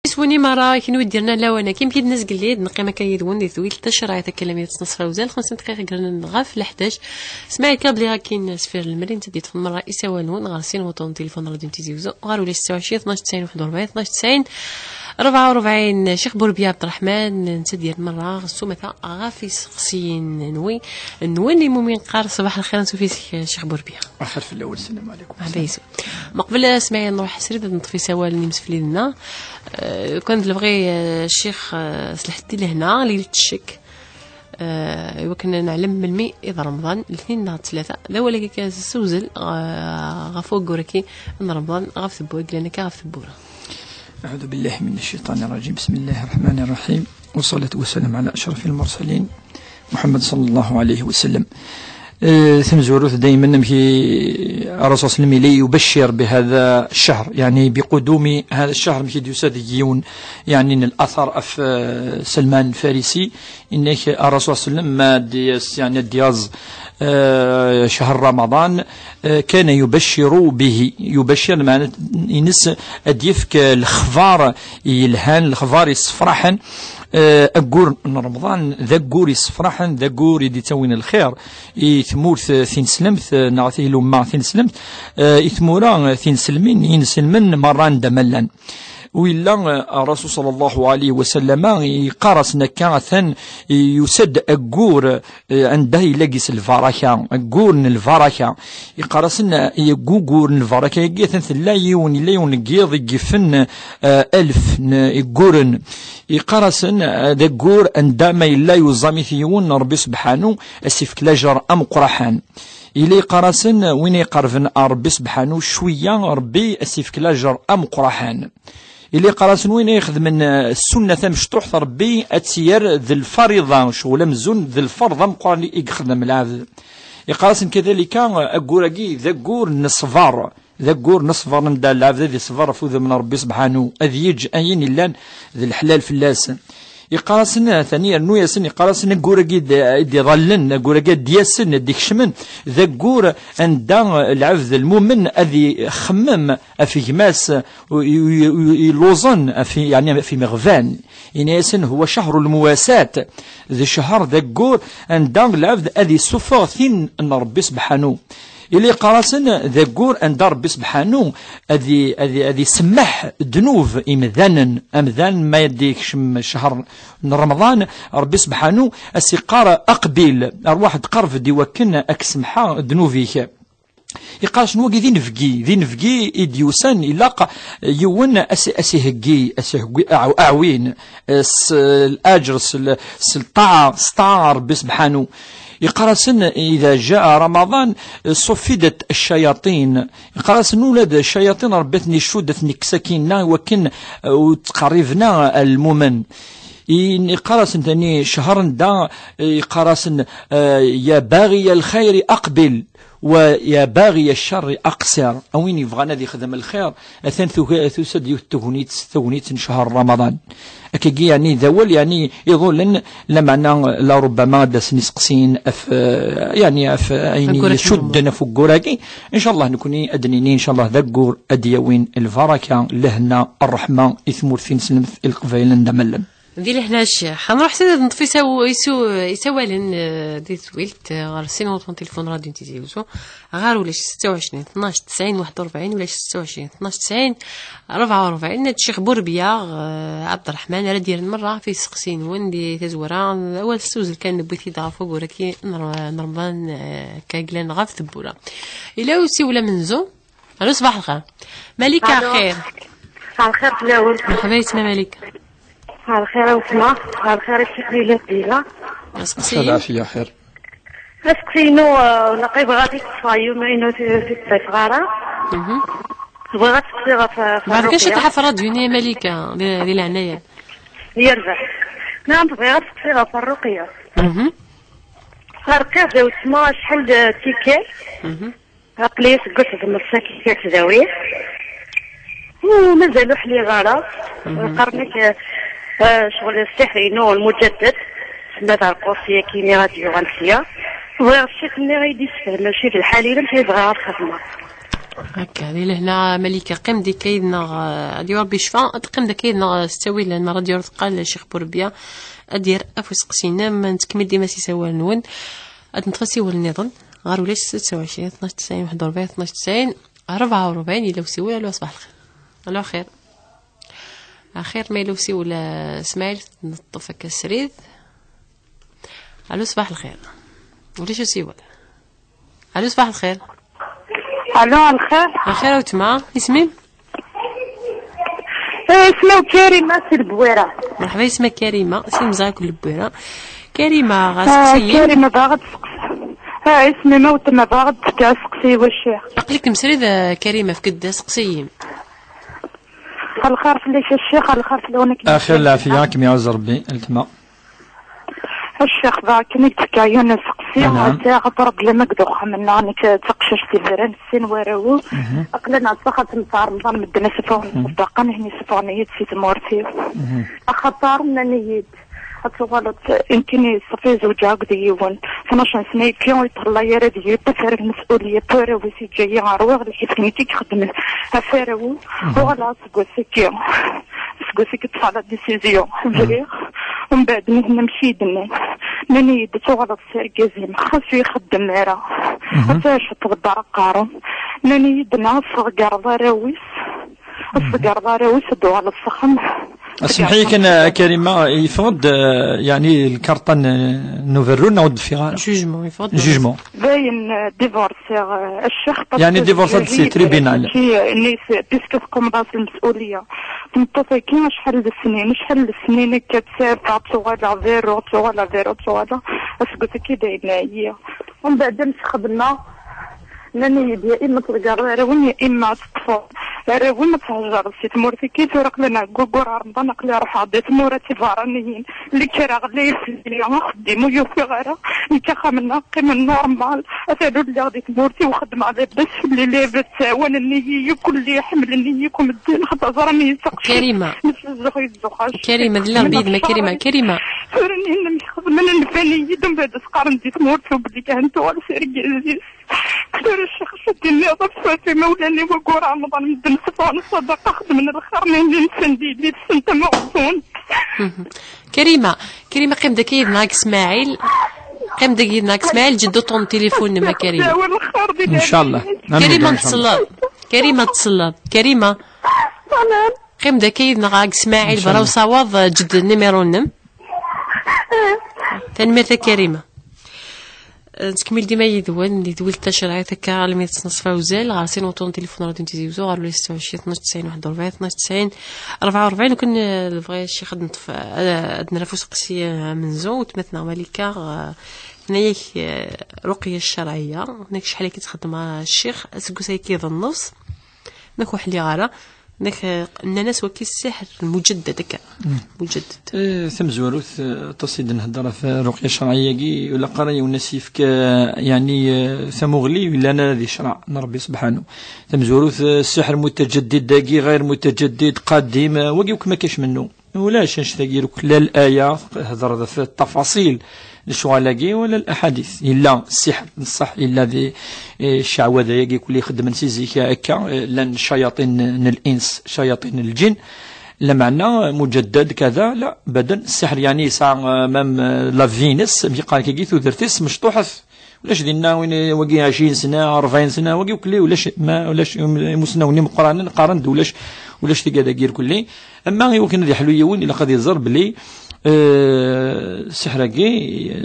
سوني مرة كنو ديرنا لا وانا كيم كيد الناس قليد نقي ما كيدون دي ثويل تشرع هذا كلامي تصنصر وزال 5 دقائق قرنا نغاف ل 11 سمعي كابلي غاكين سفير المرين تدي تفضل مرة يساوالون غارسين وطون تليفون راديو تيزيوزو غاروا لي 26 12 90 41 12 90 44 شيخ بوربيا عبد الرحمن نتدير مرة غسو مثلا غافي سقسين نوي اللي مؤمن قار صباح الخير نسوفي شيخ بوربيا اخر في الاول السلام عليكم عبيسو مقبل سمعي نروح سريد نطفي سوال نمسفلي لنا كنت نبغي الشيخ صلح الدين لهنا ليلة الشك وكنا نعلم من المي إذا رمضان الاثنين نهار ثلاثة لا ولا كي سوزل غفوق وركي إن رمضان غف ثبورة قلنا كغف ثبورة. أعوذ بالله من الشيطان الرجيم. بسم الله الرحمن الرحيم، والصلاة والسلام على أشرف المرسلين محمد صلى الله عليه وسلم. ثم زوروث دائما الرسول صلى الله عليه وسلم يبشر بهذا الشهر، يعني بقدوم هذا الشهر مشي يساديون يعني الأثر أف سلمان الفارسي إنك الرسول صلى الله عليه وسلم ما دياس يعني دياز شهر رمضان كان يبشر به، يبشر معنى ينس أديفك الخبار يلهان الخبار يصفرحن أقول إن رمضان ذا قور يصفرحن ذا قور يدي تاوين الخير يثمورث ثين سلمت نعطيه لما ثين سلمت يثمورا ثين سلمين ينسلمن مران دملان وإلا الرسول صلى الله عليه وسلم يقارس نكاثا يسد أقور عنده يلاقيس الفركة أقور الفركة يقارسنا يقور الفركة يقيثن ثلايون يلايون قيض يقفن 1000 يقورن يقارسن ذا قور عندما يلا يزامثيون ربي سبحانه أسفك لاجر أم قرحان إلي قارسن وين يقرفن ربي سبحانه شوية ربي أسفك لاجر أم قرحان اللي قراس وين ياخذ من السنة مشطوح ربي أتسير ذي الفريضة شغل مزون ذي الفرضة مقارن يخدم العبد يقراس كذلك أقوراقي ذاقور نصفار ذاقور نصفار ندى العبد ذي صفار فوذ من ربي سبحانه أذيج أين اللان ذي الحلال في اللاسن يقارسنا ثانيا نويسن يقارسنا قوراقي دي ظلن قوراقي دياسن ديك شمن ذا قور عند العبد المؤمن الذي خمم في جماس يلوزن في يعني في مغفان يناسن هو شهر المواساة ذا شهر ذا قور عند العبد الذي سفر ثين ان ربي سبحانه اللي قراسن ذا قور عند ربي سبحانه أذي سمح دنوف أمذان ما يديك شهر رمضان ربي سبحانه السقارة أقبل أرواح تقرف دي وكنا أكسمحا دنوفيك يقاش نوقي ذي نفقي إديوسان إلاقا يون أسهقي أعوين الأجرس الطاعة ستار ربي سبحانه يقرأسن إذا جاء رمضان صفدت الشياطين يقرأسن ولاد الشياطين ربتني شودتني كسكينا وكن وتقربنا المؤمن يقرأسن ثاني شهر دا يقرأسن يا باغي الخير أقبل ويا باغي الشر أقصر أوين يبغانا ذي خدم الخير أثن ثسد تغنيت شهر رمضان أكيد يعني ذول يعني يظن لمعنى لربما داس نسقسين يعني يعني شدنا فوق قراقي إن شاء الله نكوني أدنيني إن شاء الله ذكر أديوين الفركة لهنا الرحمة إثمور في نسلم القبائل ندملن ندير هنا الشيخ نروح سيد نطفي يسوالن دي ثويلت غارسين وطن تليفون راديو تيزيوزو غار ولاش 26 12 90 41 ولاش 26 12 90 44 الشيخ بوربيا عبد الرحمن راه دير المرة في سقسين وين دي تزورا اول سوزل كان بغيتي ضعفو ولكن رمضان كاقلان غاف ثبوره الا وسي ولا منزو الو صباح الخير مليكة خير الخير في الاول مرحبا يتما مليكة الخير وسمع الخير الشكلية الديلة العافية خير اسكسينو لقيب غادي تصايو معينو في الصغارة بغات تقصيغة في بعد كاش تحف راديو يا مليكة ديال العناية يرجع نعم بغات تقصيغة في الرقية فرقية داو تسمى شحال تيكي عقلية قلت من الساكي تداويه ومازالو حلي غارة قرنك شغل السحرينو المجدد سمات القوسية كيمي راديو غنسية بغيت شي كني غيدي يسفهم ماشي في الحالي ماشي يبغي الخدمة هكا لهنا ملكة قم دي كايدنا دي ربي شفا قم دا كايدنا ستاوي لان مرة ديال قال الشيخ بوربيا ادير افوس قسينا ما نتكمل ديما سي سوال نون اد نتفسي والنظام غير ولاش 26 12 90 41 12 90 44 الا وسيولا لو صباح الخير الله خير اخير ما يلو سيولا اسماعيل نطف هكا السريد الو صباح الخير وليش سيولا الو صباح الخير الو الخير الخير وتما اسمي اسمه كريمة سي البويرة. مرحبا اسمك كريمة سي مزاك البويرة كريمة غاسقسي كريمة باغا تسقسي اسمي موت ما باغا تسقسي والشيخ عقلك مسريد كريمة فكدا سقسيين الخير فليش الشيخ الخير فلونك اخر العافية كما يعز ربي التما الشيخ ذاك نتكاين نسقسي عاد غضرب لما قدوخ منا نك تقشش تيفرن السن وراو اقلنا صخت نصار نظام مدنا سفون صدقا هني سفونيت في تمورتي اخطر نيت اتغلط يمكن صفي زوجها قديون 12 سنه كيون يطلع يا ردي تفرق المسؤوليه بورا وسي جايه عروه اللي حيت كنتي تخدم افارو ولا سكوسيكي سكوسيكي تفعل ديسيزيون فريق ومن بعد مهنا مشيدنا ماني دتو غلط سيركازيم خاصو يخدم مرا فاش تغدر قارون ماني يدنا صغار ضراويس الصغار ضراويس دو على الصخم. اسمحي كان كريمة يفرض يعني الكارطة نوفرو نعود فيها جوجمون يفرض جوجمون باين ديفورسي الشيخ يعني ديفورسي سي تريبينال نيس بيسكو تقوم راس المسؤولية تنطفي كيما شحال السنين كتسافر توغالا فيرو اسكو كي دايرنا هي ومن بعد نخدمنا ناني يا اما تلقى راوي يا اما تطفو راوي ما تهجر سي تمورتي كي فرق لنا كوكور رمضان قلي روح عديت موراتي فارانيين اللي كرا غلي اليوم خدمو يوفي غيره نتاخا منا قيمه نورمال اثادو اللي غادي تمورتي وخدم على بس اللي لابس وانا النيه كل حمل النيكم الدين خاطر راني يسقش كريمه كريمه لا بيد ما كريمه فرني نخدم من الفني يدم بعد سقارن دي تمورتي وبدي كانت ولا سيرجي كثير الشيخ شدني ضفت في مولاني وقور رمضان مدن صفان الصدقة خدم من الخرنين اللي نسندي لي السنت موزون. كريمة قيم داكيد معاك اسماعيل قيم داكيد معاك اسماعيل جدو طون تليفون ما كريمة ان شاء الله كريمة تصلب كريمة قيم داكيد معاك اسماعيل براو صواب جد النيميرو نم تنمية كريمة تكمل ديما يدوان يدوي التشريعات هكا لمي تصنصفا وزال غاسين وطون تليفون راديو تيزيوزو غير 26 12 90 41 12 90 44 وكان الفغي الشيخ خد نطف عندنا نفوس قسي منزو وتمثنا ملكه هنايا رقيه الشرعيه هناك شحال كتخدم مع الشيخ سكوساي كيض النص ناك واحد اللي غاره ناك الناس وكي السحر المجدد هكا مجدد ثم زوروث تصيد نهضر في الرقيه الشرعيه كي ولا قرايه والناس يعني ثمغلي ولا انا ذي شرع ربي سبحانه ثم زوروث السحر متجدد داكي غير متجدد قديم وكي ما كاش منه ولاش نشتاقي لا الايه هضر في التفاصيل الشوالاقي ولا الاحاديث الا السحر الصح الا ذي الشعوذه يجي كل يخدم نسيزيك هكا لان شياطين الانس شياطين الجن لا معنى مجدد كذا لا بدن السحر يعني ساعه مام لا فينس بيقال كي ثورتيس مشطوحه ولاش دينا وين وقي 20 سنه 40 سنه وقي كلي ولاش مسنوني مقران قارن ولاش تيقا داير كلي اما يمكن ذي حلويون الا قد يزر بلي سحرقي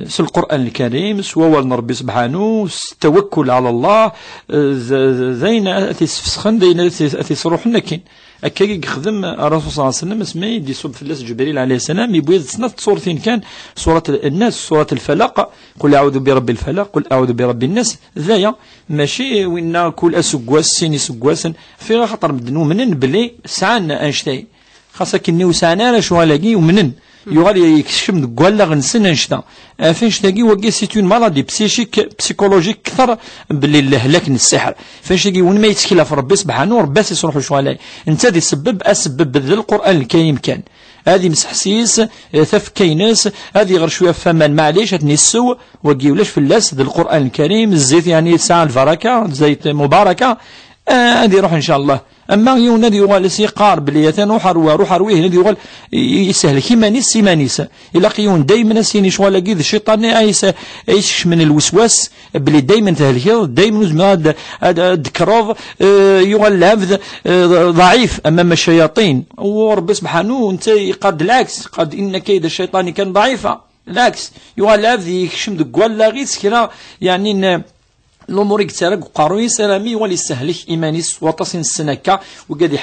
سل القرآن الكريم سوا ربي سبحانه التوكل على الله زين أتي سفسخن دين أتي صروحنا كين أكاكي يخدم الرسول صلى الله عليه وسلم اسمه يدي صب في الناس جبريل عليه السلام يبوي سنة صورتين كان سورة الناس سورة الفلق قل أعوذ برب الفلق قل أعوذ برب الناس ذايا ماشي وإن كل أسقواس سيني سقواسا في خطر مدنو منن بلي سعانا أنشتاي خاصة كني وسعنا لا شو هلاقي ومنن يغالي يكشف من قوالا غنسن انشتا فاش تلاقي وكي سي اون مالادي بسيكولوجيك كثر باللي الهلاك السحر فاش تلاقي وين ما يتكلا في ربي سبحانه ربي يصرح شو عليه انت دي اسبب ذا القران الكريم كان هذه مسحسيس ثف كيناس هذه غير شويه فمان معليش هتني السو وكي ولاش في اللاس ذا القران الكريم الزيت يعني ساعه البركه زيت مباركه غادي يروح ان شاء الله. اما يوناد يغال سيقار بلي روح ارويه ندي يغال يسهل كيما نيس سيمانيس الا قيون دائما سيني شغل كيد الشيطان ايش من الوسواس بلي دائما تهلكيض دائما زعما ذكروض يغال العبد ضعيف امام الشياطين، وربي سبحانه انت قد العكس، قد ان كيد الشيطان كان ضعيفا، العكس يغال العبد يكشم دكوال لا غير كرا يعني الامور يكترق وقاروي سلامي ولي سهلك ايمانيس وطاسين السنكه وقاد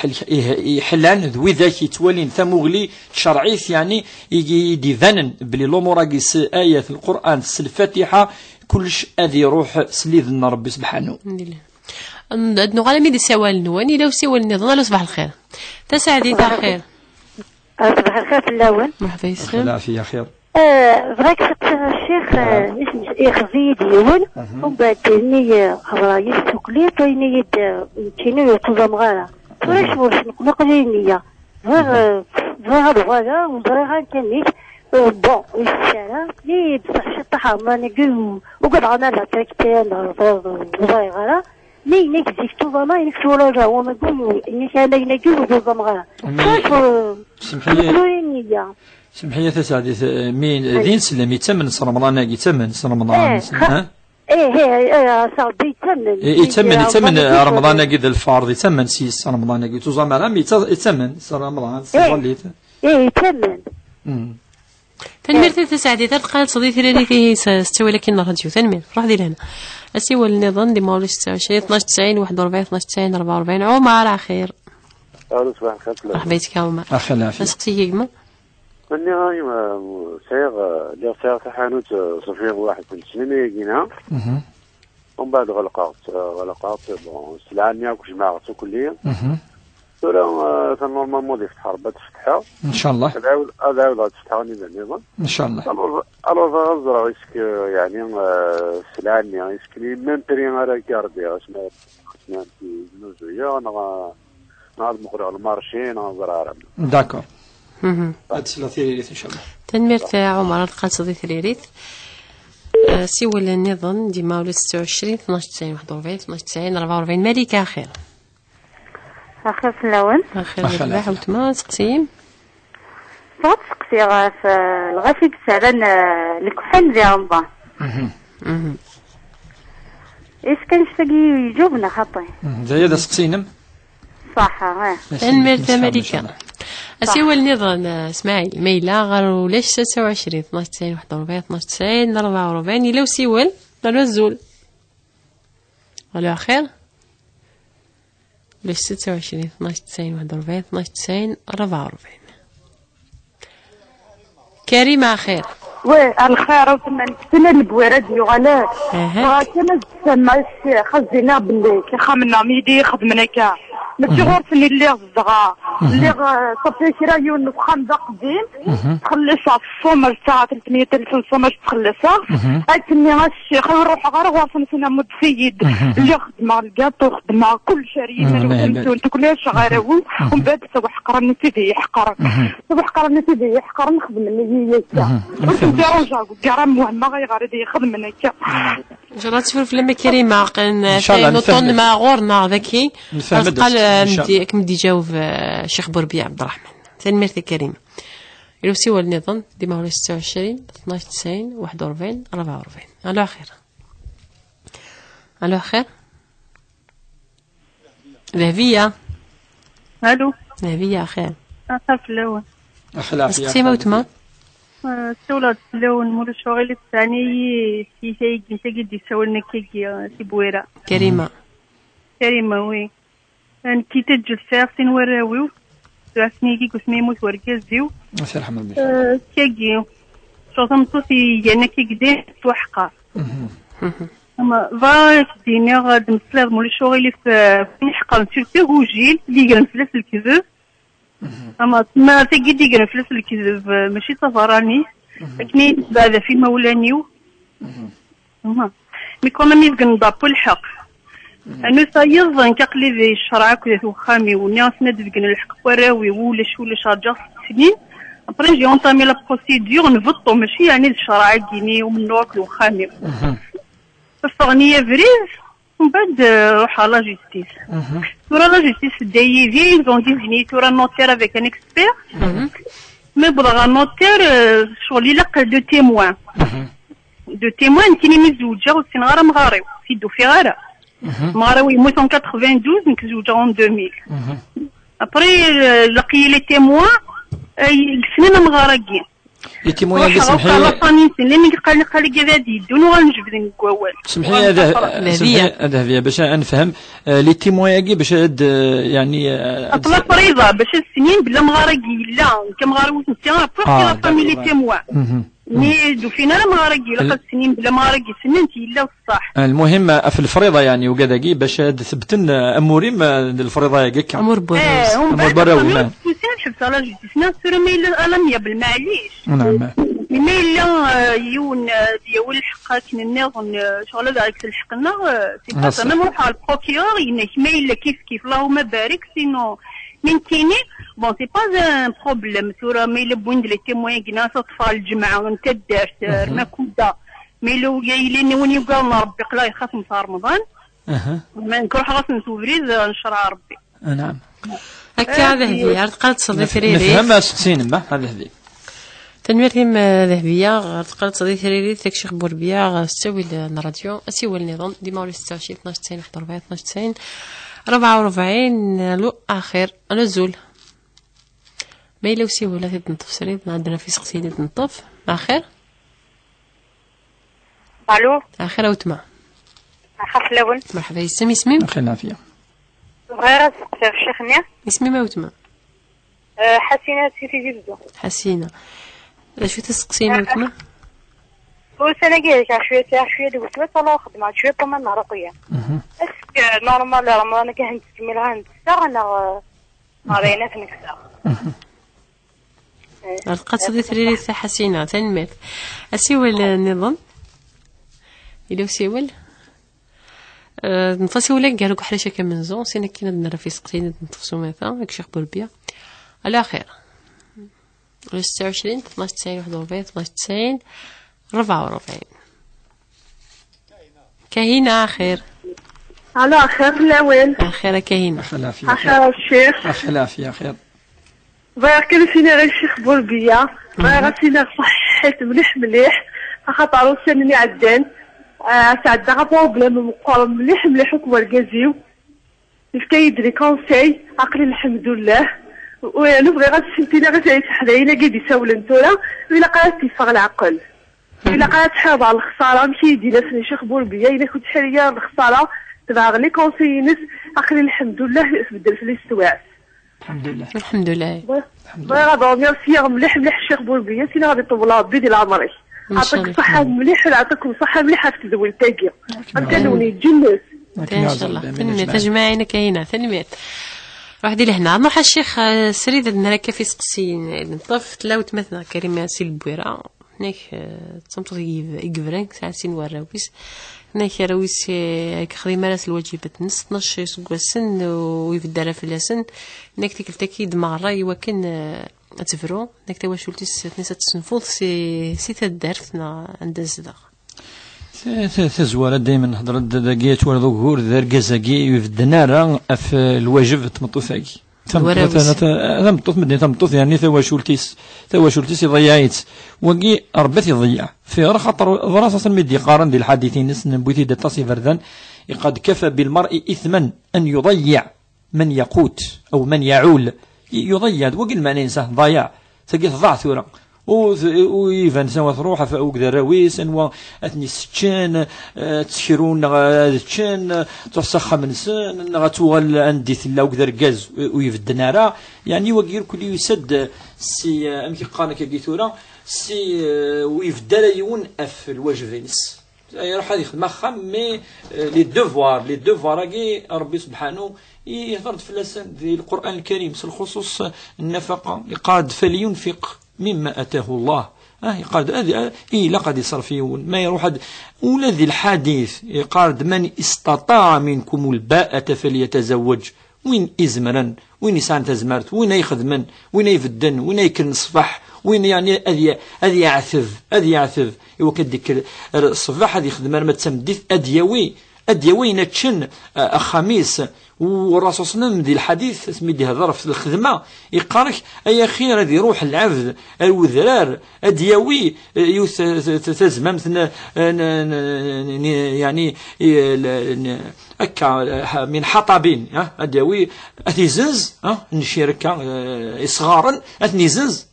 يحلان ذوي ذاك يتولين ثموغلي شرعيث يعني يدي ذنن بلي الامور قيس ايه في القران في الفاتحه كلش اذي يروح سليذ ربي سبحانه. الحمد لله. نغالي ميدي سوال نواني لو سوال نظن صباح الخير. تسعدي تاع خير. صباح الخير في الاول. مرحبا يسلم. العافيه خير. بغيت الشيخ يخزي ديون ومن بعد ني خبرايس سوكليط ويني كينو يطلب غالا واش نقول نيه هذا غالا وزريها كانيت بون الشارع لي بصح شطحه ما نقول وقد عنا لا تاكتين غالا لي نيك زيفتو ما ينكسو ولا هو ما نقول اني كان نقول وقد غالا سمحي سمحي تسعدي مين دين سلم يتمن رمضان يتمن رمضان ايه صاحبي يتمن رمضان قد الفرض يتمن سيس رمضان قد تزامر يتمن رمضان صليت يتمن تنمير تسعدي تلقى صديقي اللي فيه استوى لكن راديو تنمير روح دي لهنا اسيوا النظام دي مولش 29 12 90 41 12 90 44 عمر على خير. صباح الخير. مرحبا بك عمر. اخي العافيه. نسقسي كما اني راهي سايغ تحانوت صفيغ واحد من السنين يجينا ومن بعد غلقات بون سلعني وكل جماعة كلية ولا نورمالمون غادي يفتح ربي تفتحها ان شاء الله. هذا غادي تفتحها نظام ان شاء الله. الوغ غنزرع اسك يعني سلعني اسك لي ميم بري راه كاردي اسمها في نوزويا انا نهار مقرا المارشي نزرع داكور. هاد ثلاثي ان شاء الله. تنمير تاع عمر القال صديقي الريث سوى النظام ديما ولا 26 12 90 41 12 90 44 مالك خير. اخي في الاول. اخير الباح وتما سقسيم. صوت سقسي غاف الغافي تسالن الكحل ديال رمضان. ايش كان شتاقي يجوبنا خاطي. زايد سقسينم. صح تنمير تاع مالك. اسيوا النظام اسماعيل ميلا غير ليش 26 12 90 41 12 90 44 لو سيول قالوا الزول قالوا اخير ليش 26 12 90 41 12 90 44 كريمة خير. الخير وثمان سنة البويرة ديو غلا كان تسمى خزينا باللي كيخمنا ميدي خدمنا كاع ماشي غير سني اللي الصغار اللي صافي كرا يون خمسة قديم تخلصها في الصومر تاع 300 ألف الصومر تخلصها أتني الشيخ نروح غير غاصن سنة مد سيد اللي خدمة الكاطو خدمة كل شرية كلش غير ومن بعد سوى حقر نتيدي يحقر سوى حقر نتيدي يحقر نخدم اللي هي كا رجع كرا مهمة غير يخدم هكا ان شاء الله تشوف لما كريمة نطن مع غورنا ذكي قال كم دي جاوب الشيخ بوربيع عبد الرحمن تنميرتي كريمة يلو سوى النظام ديما هو 26 12 90 41 44 الو اخير الو اخير ذهبية الو ذهبية اخير اخاف الاول اخي العافية سقسي موتما سولات اللون مول الشغل الثاني في شيء قد يسوي لنا كيكي في بويرة كريمة وي أنا كي تجل ساعتين وراويو ساعتين كي كسمي موت وركزيو الله يرحم الله كيكي شو تمطوسي يعني كي قدام توحقا أما فاش دينا غاد نسلغ مول الشغل في نحقا نسيرتي وجيل اللي قال نفلس الكذب أما ما تجد يقرا فلس الكذب ماشي صفراني لكن بعد في مولانيو مي كنا ميزكن ضابو الحق أنا سايظن كقلي ذي الشرع كذا وخامي والناس ندفقن الحق وراوي ولاش رجع سنين أبري جي أنتامي لا بروسيدور نفطو ماشي يعني الشرع كيني ومن نوك وخامي فاغنية فريز ومن بعد روح على لا جوستيس. تورا لا جوستيس دايي في دون ديزيني تورا نوتير افيك ان اكسبير. مي بغا نوتير شغل يلق دو تيموان. دو تيموان كاينين مزوجه وسين غير مغاريو سيدو في غاره. مغاريو يموت 92 نكزوجه 2000. ابري لقي لي تيموان سنين مغارقين. لي تيموان اللي سمحي لا فامي سنين قال لي غادي يدونو غنجبد نكوال. سمحي هذا هي باش نفهم لي تيموان باش يعني اطلع فريضه باش السنين بلا مغارقي لا كمغاريو نتا بروح لا فامي لي تيموان. مي دو فينا لا مغارقي لقى السنين بلا مغارقي سنين تيلا الصح. المهم في الفريضه يعني وكذاكي باش تثبتن اموريم الفريضه ياك امور براوي امور براوي حبت على جيتنا سير ميل الم يبل معليش. نعم ميل يون ديال الحق كنا شغل ذاك الحقنا سي با انا نروح على البروكيور ينك ميل كيف اللهم بارك سينو من كيني بون سي با ان بروبليم سورا ميل بوند لي تيموين كنا اطفال الجمعه وانت دارت ما كودا ميلو يايلين وني قال ربي قلا يخاف من رمضان ما نروح غاس نسوفريز نشرع ربي. نعم هكا هذا هي تقدر تصدي فريري نفهم 60 ما هذا هذه تنويرهم ذهبيه تقدر تصدي فريري تاك شيخ بوربيا تسوي الراديو اسيوي النظام ديما 26 12 90 41 12 90 44 لو اخر نزول ما يلو سي ولا تنطف سريد عندنا في سقسيدي تنطف اخر الو اخر وتما حفلون مرحبا يسمي اسمي بخير عافيه غير سقسي شيخنا اسمي ما وتما حسينه سيتي جبدو حسينه شو تسقسينا وتما وسنة جايك شوية دوت بس الله خدمة شوية طمان نارقية اسك نورمال رمضان كهن تكمل هن تساغ أنا غارينا في نكساغ القد صدي تريد حسينة تنمت أسيول النظام إلو سيول نفسي لك قالوا كحرشة كمن زون سينا كينا دنا في سقسين نتفسو مثلا هاك شيخ بوربيا على خير 26 12 90 41 12 90 44 كاينة آخر على آخر لا وين آخر كاينة آخر الشيخ أخلافي خير بغا كان فينا غير الشيخ بوربيا بغا فينا صحيت مليح خاطر وسنني عدان سعد غا بروبليم مقارن مليح وكبر كازيو كيد لي كونساي عقلي الحمد لله ويعني بغي غتسمتينا غير تعيش حداينا كيدي ساول نتولا الا قالت تيفاغ العقل الا قالت حاض على الخساره ماشي يدينا في شيخ بوربيا الا كنت حاليا الخساره تبع لي كونسيينس عقلي الحمد لله بدل في الاستواء الحمد لله بغي غادي ميرسي مليح الشيخ بوربيا سينا غادي يطول ربي ديال عمري عطاك الصحه مليح نعطيكم الصحه مليحه في الدول تاكيا غنكونوني تجنس ان شاء الله تنميت تجمعينا كاينه تنميت واحد لهنا نروح الشيخ سريد عندنا كيف يسقسي نطف تلاوت مثلا كريمه سي البويره هناك تصمتو يقفرنك ساعتين وراويس هناك راويس كخدمه راس الواجبات نص 12 سن ويبدا في السن هناك تاكيد مع الراي وكان تفرو هناك تا واش قلتي نسات تنفوض سي تدارتنا عند الزدق تزوار دائما نهضر داكيات ولا ظهور دار كازاكي يفدنا راه في الواجب تمطوثاكي تمطوث مدينه تمطوث يعني تواشلتيس ضيعيت وكي ربات يضيع في راه خاطر دراسه مدي قارن ديال الحديثين نبوتي دتصي فردان قد كفى بالمرء اثما ان يضيع من يقوت او من يعول يضيع وكل معنى انسان ضياع تلقى ضاع ثوره ويفان سوا تروح فوق دراويس اثني ستشان تشيرون تشان تسخى من سن غتوغل عندي ثلا وكذا ركاز ويفدنا راه يعني وكير كل يسد سي امكي قانا كيتورا سي ويفدى يون اف الواجبينس يروح هذه يخدم خام مي لي دوفوار راكي ربي سبحانه يهضر في اللسان ديال القران الكريم بالخصوص النفقه يقاد فلينفق مما أتاه الله يقارد لقد يصرفيون ما يروح ولذي الحديث يقارد من استطاع منكم الباءة فليتزوج وين إزمرا وين يسان تزمرت وين يخدمن وين يفدن وين يكن صفح وين يعني أذي يعثف وكدك الصفح هذه خدمة ما تسمديث أديوي أديوين تشن خميس والرسول صلى الله عليه وسلم الحديث سميدي هضر في الخدمة يقارك أي خير هذه روح العبد الوذرار أديوي تزمم يعني أكا من حطبين أديوي أثيزنز نشيرك إصغارا أثنيزنز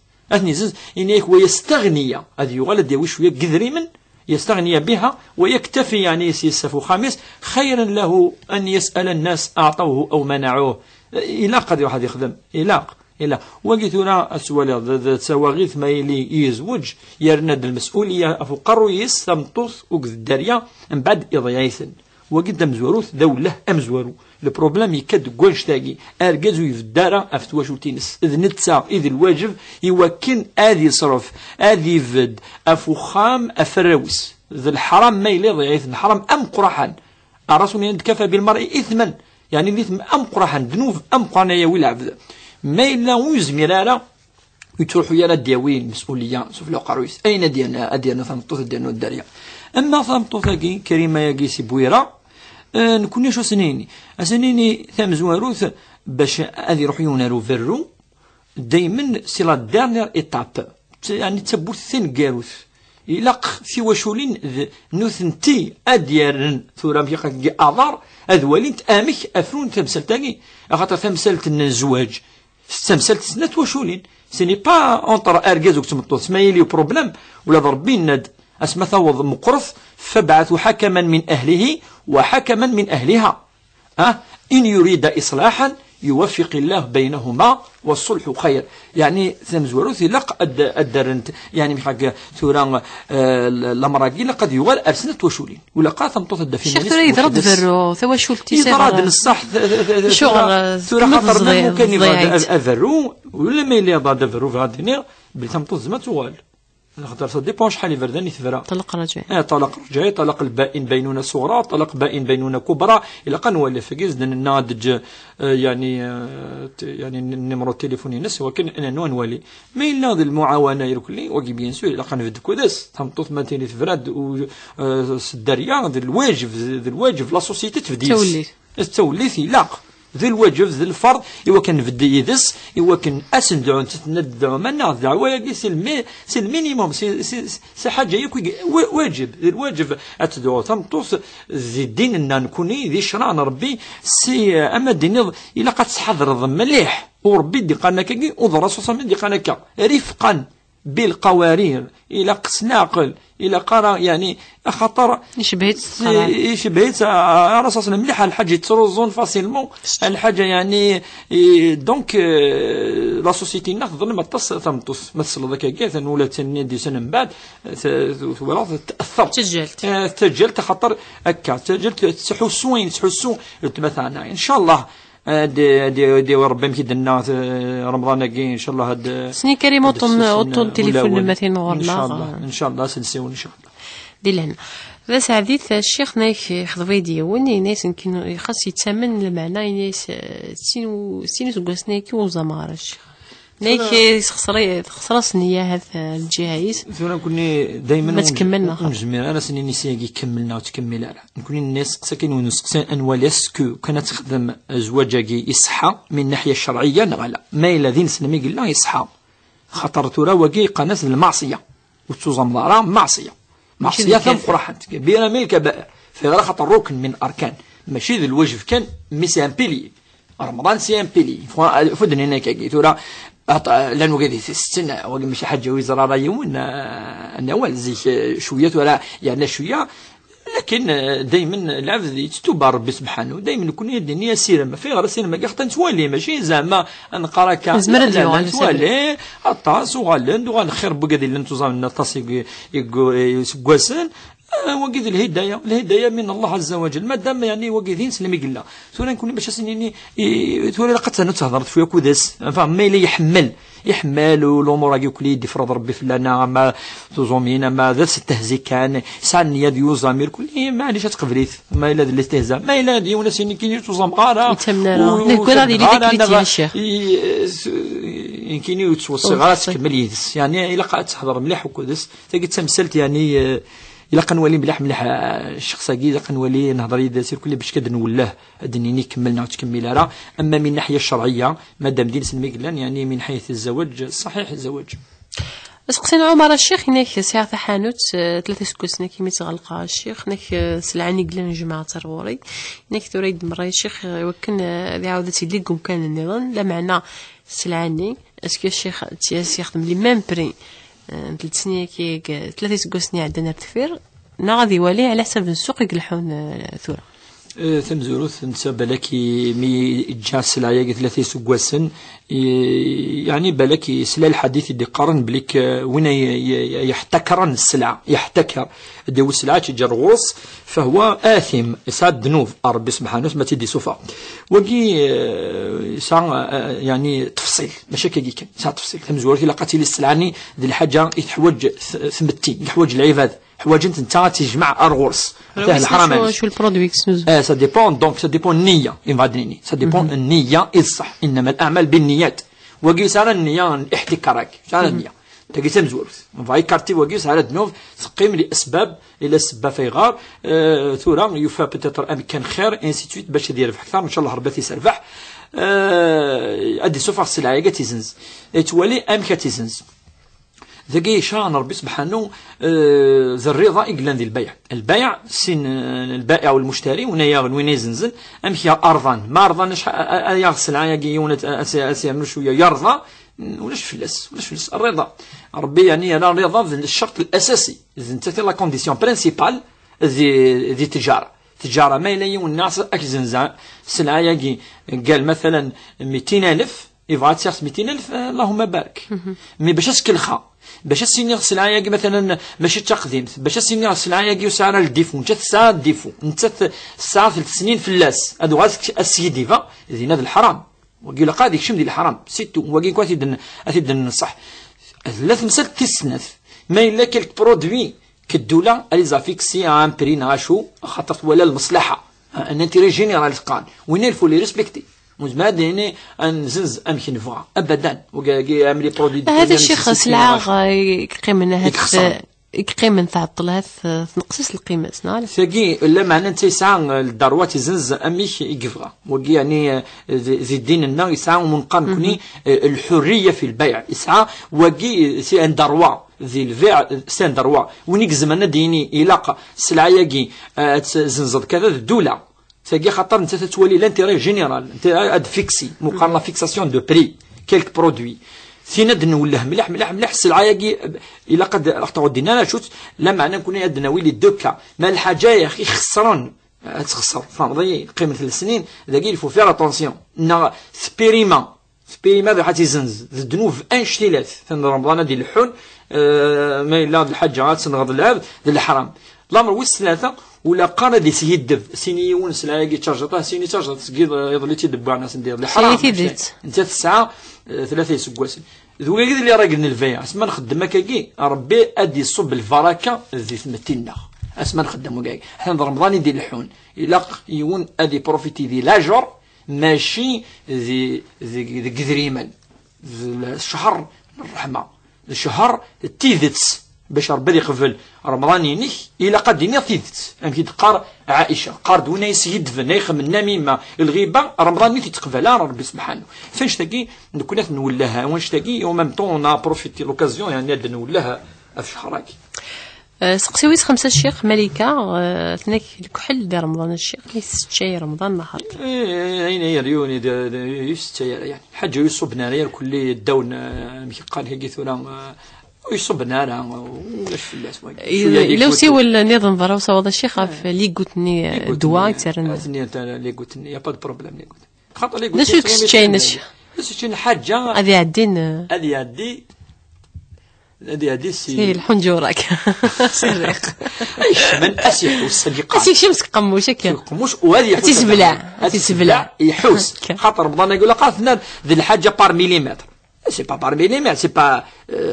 إنيك ويستغني هذه يغال أديوي شوية قذري من يستغني بها ويكتفي يعني يسيسف خامس خيرا له أن يسأل الناس أعطوه أو منعوه إلا قد واحد يخدم إلا وقيت هنا السؤال سواغيث ما يلي يزوج يرند المسؤولية أفقر يستمطوث وقذ الدارية من بعد إضياثا وقد مزوروث دولة أمزورو البروبلام يكاد قوانش تاقي أرقازو يفدارا أفتواش تينس إذ نتسا إذ الواجب يوكن آذي صرف آذي فد أفخام أفروس ذا الحرام ما يلي ضيعيث الحرام أم قرحان الرسول يتكفى بالمرء إثما يعني الإثم أم قرحان ذنوب أم قرحان يوي العبد ما إلا ويزميرالا يتروحوا يالا الدياوين مسؤولية سوف لو قرويس أين ديانا ثمطوث ديانا الدارية أما ثمطوث كريمة يقيسي بويرا نكون شو سنيني ثم زواروث باش هذه يروحوا ينارو فيرو دايما سي لا ديرنيير ايتاب يعني تبوت ثين كاروث يلاق في وشولين نوثنتي اديارن ثورا في قاك اضار اذوالين تامك افرون تمثلتاكي خاطر تمثلت الزواج تمثلت سنه وشولين سيني با اونطر اركاز وكتمطوس ما يلي بروبليم ولا ضربين ند اسما ثوض مقرث فبعثوا حكما من أهله وحكما من أهلها إن يريد إصلاحا يوفق الله بينهما والصلح خير يعني ثمزوروثي لق الدرنت يعني محق ثوران الأمراقي لقد يغال أرسنة وشولين ولقى ثمطوث الدفين شيخ يضرب ذرو ثوا شولتي يضرب الصح شغل ثورا خاطر ممكن يضرب أذرو ولا ما يلي يضرب ذرو في هذه بالثمطوث زما تغال خاطر سا ديبون شحال يفردان يثبرا طلق رجعي طلاق رجعي طلاق البائن بينونة صغرى طلاق بائن بينونة كبرى إلا قنوة فقيز الناضج يعني النمرو التليفوني نس ولكن أنا نوالي ما إلا هذه المعاونة يركلي وكي بيان سور إلا قنفد كودس تمطوث مانتيني ثفراد الدارية ذي الواجب لا سوسيتي تفديس توليث لاق ذي الواجب ذي الفرض إوا كان بدي يدس إوا كان أسندعون تتندعو ما نعذع وياكي سي المينيموم سي حاجة يكوي واجب ذي الواجب أتدعو تمطوث ذي الدين أن نكوني ذي شرعنا ربي سي أما الدين إلا قد تحضر مليح وربي دي قانكا وضر صوصا من دي قانكا رفقا بالقوارير إلى قسناقل إلى قرا يعني خطر يشبهت رصاص مليح الحاجة تروزون فاسيلمون الحاجة يعني دونك لا سوسيتي نخدم ما تمتص مثل ذاك كاثن ولا تني دي سنه من بعد ولا تاثر تسجلت خطر هكا تسجلت تحسوين مثلا ان شاء الله دي ربي مكيدنا رمضان كي ان شاء الله هاد سني كريم اوطون تليفون مثلا غورنا ان شاء الله سنسيو ان شاء الله ديلنا بس عديت الشيخ نايك خضوي ديوني ناس يمكن خاص يتسمن المعنى ناس سينو سقسناكي وزمارش نايك خسر سنية هذا الجهايز ثورا كوني دائما ما تكملنا نجمع انا سني نسيكي كملنا وتكمل على نكون الناس ساكن ونسقسان ان ولاسكو كانت تخدم زواجاكي يصحى من الناحيه الشرعيه نغلا ما الا ذين سنمي قال يصحى خاطر ثورا واكي قناه المعصيه وتوزم ضرا معصيه ثم قرحت كبيره من الكبائر في غير خاطر ركن من اركان ماشي ذي الواجب كان مي سي ان بيلي رمضان سي ان بيلي فدن هناك كي ثورا لانه قاعد يستنى ولا مش حاجه وزراء يوم ان زي شويه ولا يعني شويه لكن دائما العبد يتوب ربي سبحانه دائما يكون الدنيا سيره ما في غير السينما كاع تنتوالي ماشي زعما نقرا كاع تنتوالي الطاس وغالند وغنخرب بقدي اللي نتوزا الطاس يسكواسن وقيد الهدايه من الله عز وجل مادام يعني وقيدين سلمي قلا ثورا نكون باش سنيني ثورا لقد تهضرت فيها كوداس فهم ما يحمل والامور راكي كلي يفرض ربي في لنا ما تزومين ما ذا التهزي كان سان يد يوزامير كلي ما عنديش تقبليت ما الا الاستهزاء ما الا دي ولا سيني كي توزام غارة نقول هذه اللي ديك الشيخ يمكن يتوصي غارة تكمل يدس يعني الا قعدت تحضر مليح وكوداس تلقى تمثلت يعني الا كنولي مليح الشخص هكي الا كنولي نهضر يد سير كل باش كنولاه دنيني كملنا وتكمل راه. اما من الناحيه الشرعيه مادام دين سنميكلان يعني من حيث الزواج صحيح الزواج. سقسينا عمر الشيخ هناك ساعة حانوت 3 سكوسنا كيما تغلقها الشيخ هناك سلعاني قلنا جماعة ترغوري هناك تريد مرة الشيخ وكن ذي عاودتي ليكم كان النظام لا معنى سلعاني اسكو الشيخ يخدم لي ميم بري 3 سنين كي 3 سكوسني عندنا ارتفير نغادي والي على حسب السوق يقلحون ثورة ثمزوروث نسى بلاكي مي جا سلايا 3 سكواسن يعني بلاكي سلا الحديث اللي قارن بليك وين يحتكرن السلعة يحتكر ديو السلعة تجرغوص فهو آثم يسعد ذنوب ربي سبحانه ما تدي سوفا وكي يعني تفصيل ماشي كيكا ساعة تفصيل ثمزوروث إلا قاتل السلعني ذي الحاجة يتحوج ثمتي يحوج العباد حوايج انت تجمع ارغورس تاع الحرام شو البرودوي سا ديبون دونك سا ديبون النيه يفادني سا ديبون النيه الصح انما الاعمال بالنيات وقيس على النيه احتكارك على النيه تاكي تمزور فاي كارتي وقيس على دنوف تقيم لاسباب الى سبه في غار ثورا يوفى بتاتر امكان خير انسيتويت باش يدير اكثر ان شاء الله ربي يسرفح ادي سوفا السلعه تيزنز توالي امكا تيزنز ذاكي شان ربي سبحانه ذا الرضا إقلان ذي البيع سين البائع والمشتري ونيا وين يزنزل أمشي أرضا ما أرضانش يغسل عياقي أسيعمل شوية يرضى ولاش فلس الرضا ربي يعني أنا الرضا الشرط الأساسي إذا انت لا كونديسيون برينسيبال ذي تجارة ما يلي والناس أكزنزا سلعة قال مثلا 200,000 يبغى تسير 200,000 اللهم بارك مي باش اسكلخا باش سيني السلعه ياكي مثلا ماشي تقديم باش سيني السلعه ياكي وسعر الديفو انت ساعه الديفو انت ساعه 3 سنين فلاس هادو غاسك السيدي فا زين هذا الحرام وقيل قادي شم ديال الحرام سيتو وقيل كواتي دن صح ثلاث مسال تسنث ما الا كلك برودوي كالدوله اليزا فيكسي ان بري ناشو خاطر ولا المصلحه ان انتيري جينيرال قال وين الفو لي ريسبكتي مزماديني انزنز امكن نفوها ابدا وكاكي عملي برودوي هذا الشيخ سلعه قيمه قيمه تاع الطلعات تنقص القيمه سنال ثقي لا معنى انت يسعى الدروات يزنز اميك يقفغا وكي يعني زي الدين النا يسعى منقام كوني الحريه في البيع يسعى وكي سي ان دروا ذي البيع سان دروا ونيك زمان ديني يلاقى سلعه ياكي تزنزد كذا الدوله تاكي خاطر انت تتولي لانتيري جينيرال انت اد فيكسي مقارنه فيكساسيون دو بري كيلك برودوي ثينا نولاه مليح السلعه ياكي الا قد تعودينا لا شوت لا معنى نكون عندنا ويلي دوكا ما الحاجه يا اخي خسران تخسر فهمتي قيمه 3 سنين ذاكي الفو فير اتونسيون نا سبيريما ذا حتى يزنز الذنوب انشتيلات ثن رمضان ديال الحل ما الا الحاجه غاتنغض العبد ديال الحرام الامر ويس ثلاثه ولا قارا دي سيدف سينيون سلاقي تشارجطها سيني تشارجط تسقيض يضلي تدبع ناس ندير لي حرام انت الساعه 3 سكواس ذوك اللي راجل الفيا اسما نخدم هكاكي ربي ادي يصب البركه ذي ثمتنا اسما نخدم هكاكي حنا رمضان يدير الحون الا يون ادي بروفيتي ذي لاجر ماشي ذي كذريمن الشهر الرحمه الشهر تيذتس باش ربي يقبل رمضان ينيك الى قد ينيث امكي تقار عائشه قارد وين يسيد فنيخ من نميمه الغيبه رمضان نيتي تقبلها ربي سبحانه فاش تاكي نكون نولاها واش تاكي او ميم طون نا بروفيتي لوكازيون يعني نولاها في شهراكي سقسيويس 5 الشيخ ملكه ثناك الكحل ديال رمضان الشيخ شاي رمضان نهار اين ريوني يستاير يعني حاجه يصب ناريا كل الدون مكي قال هيك ثولا ويصب نارا ولاش فلاس لو سيول نظام فراوسا وهذا الشيخ لي قوتني دواء ترن لي قوتني يا با بروبليم لي قوت خاطر لي قوت ناش تشينش شي حاجه هذه عدين هذه سي الحنجورك سرق ايش من اسيح والصديقات اسيح شمس قموش هكا قموش وهذه تسبلع يحوس خاطر رمضان يقول لك ذي الحاجه بار مليمتر سي با بار مليمتر سي با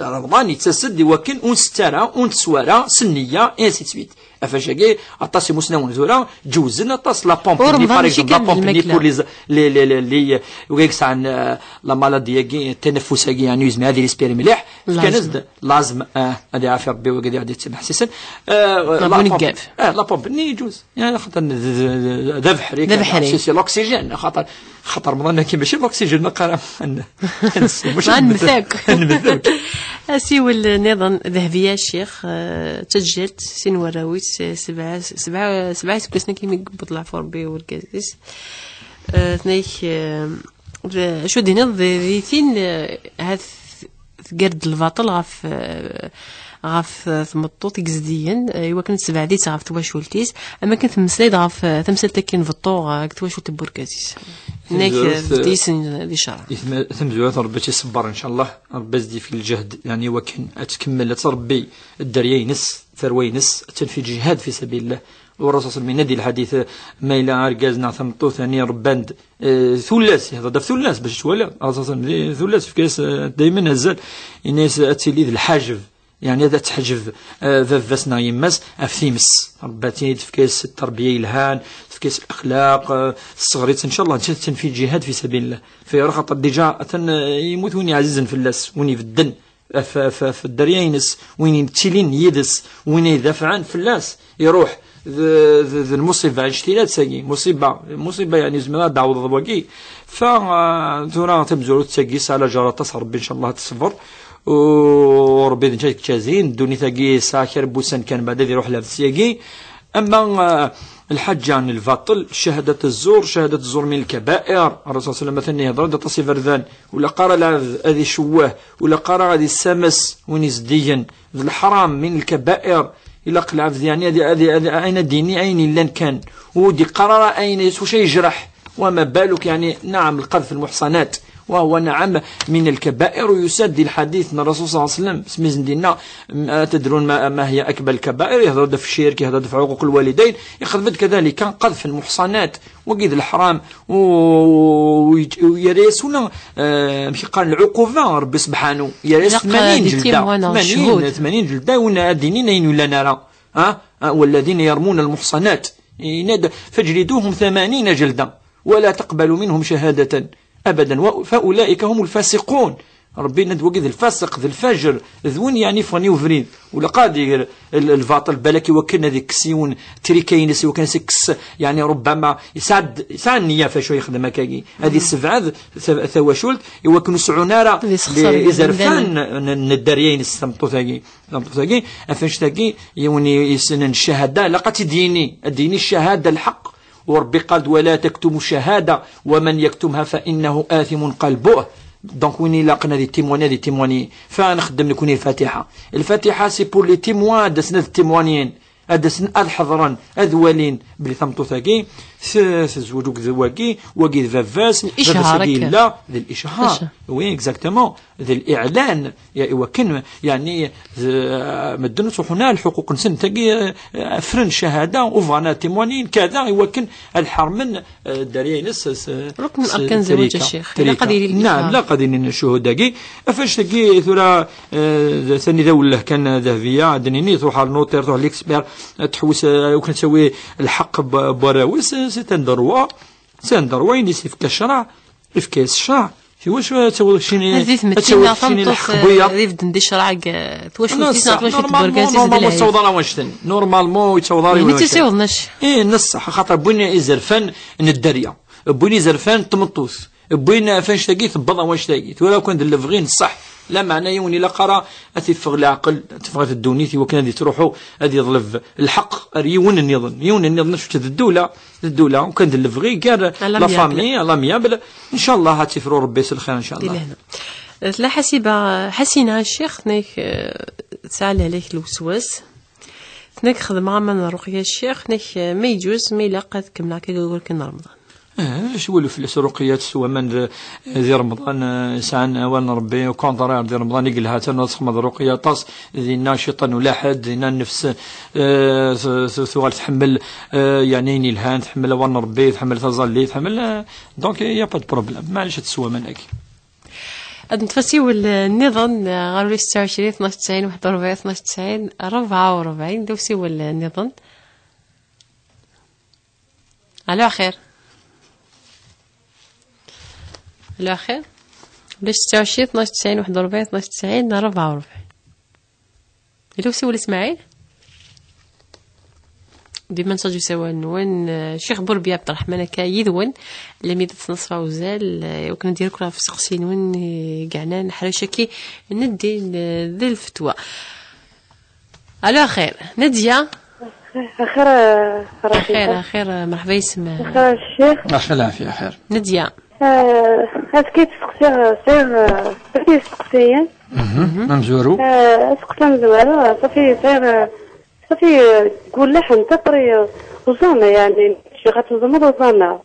رمضان يتسد يوكل ونسترى ونتسوارى سنيه انسي سويت افاشاكي اطاس مسنون زورا جوزنا اطاس لا بومب اللي لا بومب اللي بور لي ويكس عن لا مالادي كي التنفس كي يعني يزم هذه ليسبيري مليح كان لازم هذه عافيه ربي وقد غادي تسمح حسيسا لا بومب ني يجوز يعني خاطر ذبح ريك سي الاكسجين خاطر رمضان كي ماشي الاكسجين نقرا مش نمثاك اسي والنظام ذهبيه الشيخ تسجلت سين وراويت سبعة كسنا كيما يقبض العفو ربي والكازيس ثنيك شو دينا ذيتين هاد قرد الباطل غاف ثمطوط كزديا ايوا كنت سبعديت غاف تواشولتيس اما كنت مسليد غاف تمثلت كاين فطو تواشولت بوركازيس هناك ديس دي شرع ثمزوات ربي تصبر ان شاء الله ربي يزدي في الجهد يعني وكن تكمل تربي الدريينس ثروينس تنفي جهاد في سبيل الله والرسول صلى الله عليه وسلم الحديث ما الى ارجازنا ثمطو ثاني رباند ثلاث هذا دف ثلاث باش تولى الرسول صلى الله عليه وسلم ثلاث في كاس دائما هزال الناس اتيليد الحاجب يعني هذا تحجب فاسنا يمس افتيمس رباتي في كاس التربيه الهان في كاس الاخلاق الصغريت ان شاء الله تنفي جهاد في سبيل الله في خاطر ديجا يموتوني عزيزا في اللاس وني في الدن في الدريينس وين تشيلين يدس وين يدافعان في اللاس يروح ذا المصيبه اجتهاد ساقي مصيبه يعني زمنا دعوه ضواقي فثورا تبزرو تسقيس على جرات ربي ان شاء الله تصبر وربي نجاك تشازين دوني ثاقي ساكر بوسن كان بعد يروح لابسياقي اما الحج عن الباطل شهادة الزور من الكبائر الرسول صلى الله عليه وسلم يهضر تصي فردان ولا قرا هذه شواه ولا قرا هذه السمس ونزديا الحرام من الكبائر إلا قلع يعني هذه أين ديني أين لن كان ودي قرار أين وش يجرح وما بالك يعني نعم القذف المحصنات وهو نعم من الكبائر ويسد الحديث من الرسول صلى الله عليه وسلم سميزن دينا تدرون ما هي أكبر الكبائر يهضر في الشرك يهضر في عقوق الوالدين يخذ كذلك كان قذف المحصنات وقيد الحرام ويريسونا مش قال العقوبة ربي سبحانه يريس 80 جلدة 80 جلدة ونا دينين ولا نرى والذين يرمون المحصنات فاجلدوهم 80 جلدة ولا تقبلوا منهم شهادة أبدا فأولئك هم الفاسقون ربي ندوقذ الفاسق ذي الفجر ذون يعني فاني وفرين ولا قادر الباطل بالك وكنا ذي كسيون تريكينس وكان سكس يعني ربما يساعد النية فاشو يخدم كاكي هذه السبعة ثواشولت يوكنوا سعونارا لإزرفان الدريين السمطو ثاقي أفنش ثاقي يوني يسنن الشهادة لقات ديني الشهادة الحق وربي قال ولا تكتموا الشهادة ومن يكتمها فإنه آثم قلبه دونك وين لاقنا دي تيمواني فنخدم لكم الفاتحة سي بور لي تيموان دسنا التيموانيين أدسن الحضران أذولين بلي ثمطو ثاقي زوجوك ذواقي وقيد فافاس الإشهار لا ذي الإشهار وين اكزاكتومون ذي الإعلان وكن يعني مدن صحنا الحقوق نسن ثاقي فرن شهادة وفانا تيموانين كذا وكن الحرمن دارينس ركن من أركان زواج الشيخ نعم لا قادرين الشهوداقي أفاش ثاقي ثورا ثاني ذوله كان ذهبية دنيني تروح على النوتير تروح ليكسبير تحوس وكان تسوي الحق براوس سندروا ينسي في الشرع في كاس الشرع في واش تسوي شيني ريف دي شرع واش نورمالمون تصوضنا واشتن نورمالمون يتصوضاري ما تيصوضناش نص خاطر بني زرفان الدريه بني زرفان تمطوس بوين فاش تاقيت بضا واش تاقيت ولا كان دلفغين صح لا معنى يوني لا قرا اتفغ العقل تفغ الدونيتي وكان هذه تروحوا هذه يظلف الحق يون النظام شفت الدوله وكان دلفغي كان لا فامي لا ميابل ان شاء الله هتفروا ربي الخير ان شاء الله لا حسيبه حسينه الشيخ نيك سال عليك الوسواس نيك خدمه من رقيه الشيخ نيك ما يجوز ما يلاقى كملا كيقول كنا رمضان شو في السرقيات سوا من ذي رمضان سان اوان ربي وكونترا ذي رمضان يقلها تنسخ من الرقيه طاس ذي ناشطا ولا حد ذي النفس ثوال تحمل يعني الهان تحمل اوان ربي تحمل تظلي تحمل دونك يا با بروبليم معليش تسوى منك نتفسيو النظام غير 26 12 91 41 12 90 44 دوسيو النظام على خير على خير. ولا 26 12 90 41 12 90 44. إلا وسول إسماعيل ديما نسجل سوا نوان شيخ بوربي عبد الرحمن كايدون لميدة نصفا وزال وكنا ندير كره في سقسين وين قعنا نحرشة كي ندي ذي الفتوى. على خير نادية. خير مرحبا يسمى خير الشيخ. خير العافية خير هاد نادية. كي تسقسي صافي سقسيا ممزورو سقسا مزوارو صافي تقول لحن تطري وزانا يعني شي غتوزمر وزانا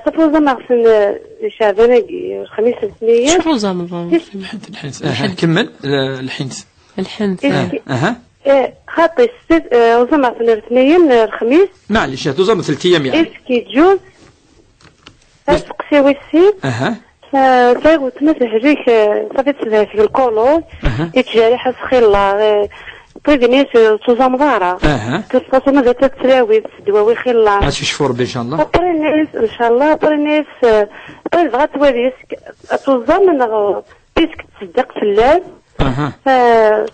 صافي وزانا خصن شعباناكي الخميس الثنية شحال وزانا الحنت كمل الحنت خاطي وزانا في الاثنين الخميس معليش توزمر 3 أيام يعني اسكي تجوز تسقسي ويسير صايغ وتمسح ريك صافي تسلها في الكولو يتجاري حس خلا طيبني توزا مضارة تصفصو ماذا تتراوي دواوي خلا ماشي شفور بإن شاء الله برينيس إن شاء الله برينيس طيب غا تواليس توزا من بيسك تصدق في الليل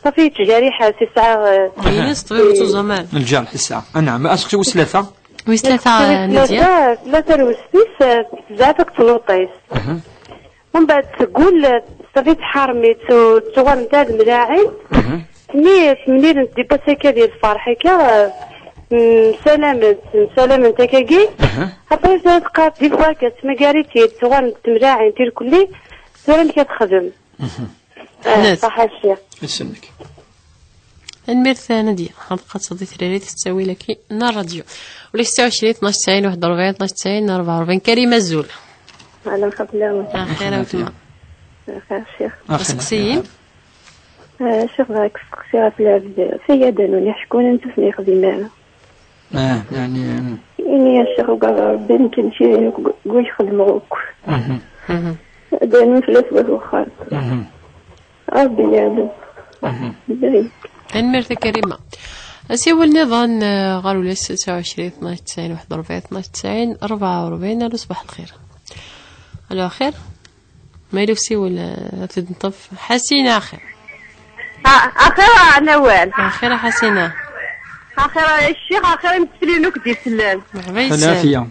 صافي تجاري حاسي ساعة ينس طبيب توزا مال الجرح الساعة نعم أسقسي وثلاثة نادية 3 وستيس زعتك تنوطيس ومن بعد تقول صافي تحرمي تصور نتاع الملاعب منين ديباسي ديال الفرح هكا مسلامة تاكاكي حتى تبقى دي فوا كتمكاريتي تصور تملاعب ديال كلي سلام كتخدم صح الشيخ يسلمك. الميرث نادية غنبقى تصدي تراريت تساوي لك نار راديو ولا 26 12 90 41 12 90 44. كريمة الزول على الخبلة خير وتما خير الشيخ سقسيين شوف راك سقسيها في العبد سيدانوني شكون انت فني خدمة يعني يا شيخ وقال ربي يمكن شي قول يخدموك دانون فلوس وخاص ربي يعلم الميرث كريمة أسيو النظام قالوا لي 26 12 90 41 12 90 44. ألو صباح الخير. ألو خير ما يلوسي ولا تنطف حسينة آخر أخيرا نوال آخر حسينة أخيرا الشيخ أخيرا متفلينوك دي سلال مرحبا يسلم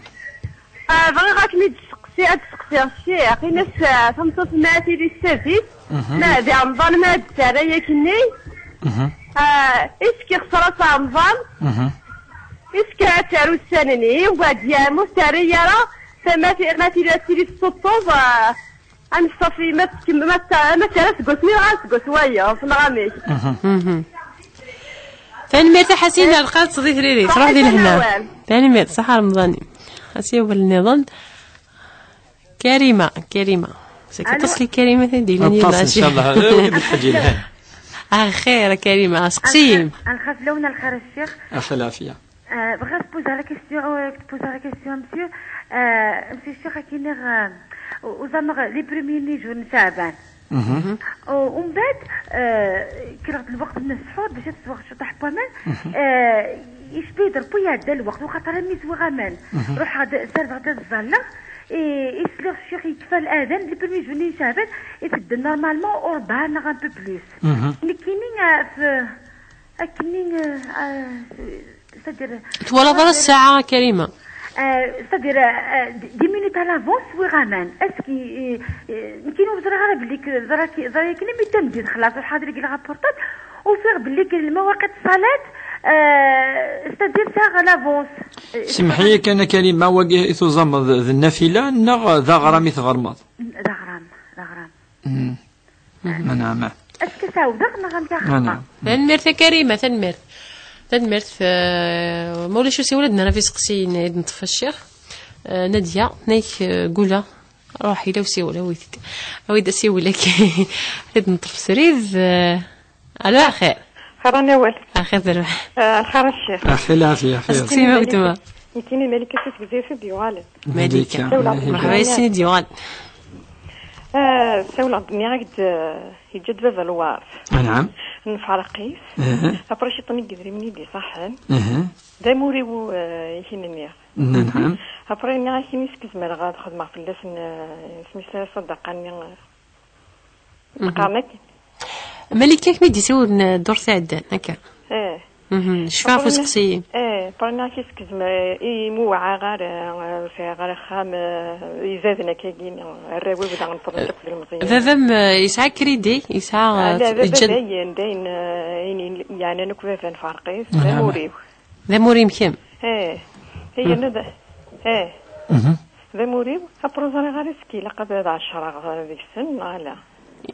بغي غاك تسقسي الشيخ الناس تمصوص ماتي لي السادس ما دي رمضان ما التارية كني إسكي خسرة رمضان إسكي تارو السنني وبعد مسترية ماتي لا تيري السطوب أنا صافي ما ترى تقول غاتقول شوية في الغاميش ثاني ميرت حسينة لقات صديق ريري تروح دي لهنا ثاني ميرت صحة رمضاني حسيو بالنظام. كريمة سكتصلي كريمة ثندي لني إن شاء الله بالحجي لها خير كريمة أسقسيم نخاف لون الخير الشيخ أخي العافية بغيت تبوزا لا كيستيون مسيو الشيخ كاين وزعما لي بريمير جور شعبان ومن بعد كي راه الوقت من السحور باش تسوق شطح بومان يشبي يضربو يعدى الوقت وخاطر ميسوي غمان روح سير غدا الزاله يسلغ الشيخ يكفى الاذان لي بريمير جور شعبان يتبدا نورمالمون اوربع نغ ان بو بلوس اللي كاينين في كاينين c'est-à-dire طوال برا الساعة كريمة c'est-à-dire 10 minutes à l'avance ويغامان اسكي يمكنوا بزرا بليك زرا كاين ميتام ديال خلاص الحاضر كاين رابورطات وفيغ بلي كاين المواقيت الصلاة c'est-à-dire ساعة لافونس. سمحي كان كريمة واقي تزمض النافلة نغ ذا غرامي تغرمض ذا غرام نعم اسكي ساو ذا نغم تاع نعم تنمرت كريمة تنمرت مولا شو سي ولدنا انا في سقسي نطفى الشيخ نادية نايك قولها روحي لو سي ولا ويد سي ولا كي نطف سريز على خير خير اول اخير الخير الشيخ اخي العافية خير سقسي ما قلتما يمكن ملكة تكزير ديوال ملكة مرحبا يا سيدي ديوال ساولا الدنيا قد يجد بابا الواف. نعم. نفرقيس. أبرا شي طني قدري مني دي صحن. دا موري و يكينني. نعم. أبرا إني عايشين يسكز مرغاد خدمة في اللس سميسا صدقاني قامك. مالك ميدي سوى دور سعدان هكا. شفاف وسقسي. برنا كيسكز ما موعى غير خام يزادنا كاين الراوي بدا نفضل في المزيان. فم يسعى كريدي يسعى الجن داين يعني انا كيف نفرقي ذا موريم كم. هي ندى ذا موريم ابرزنا غير سكي لقد 10 ذيك السن لا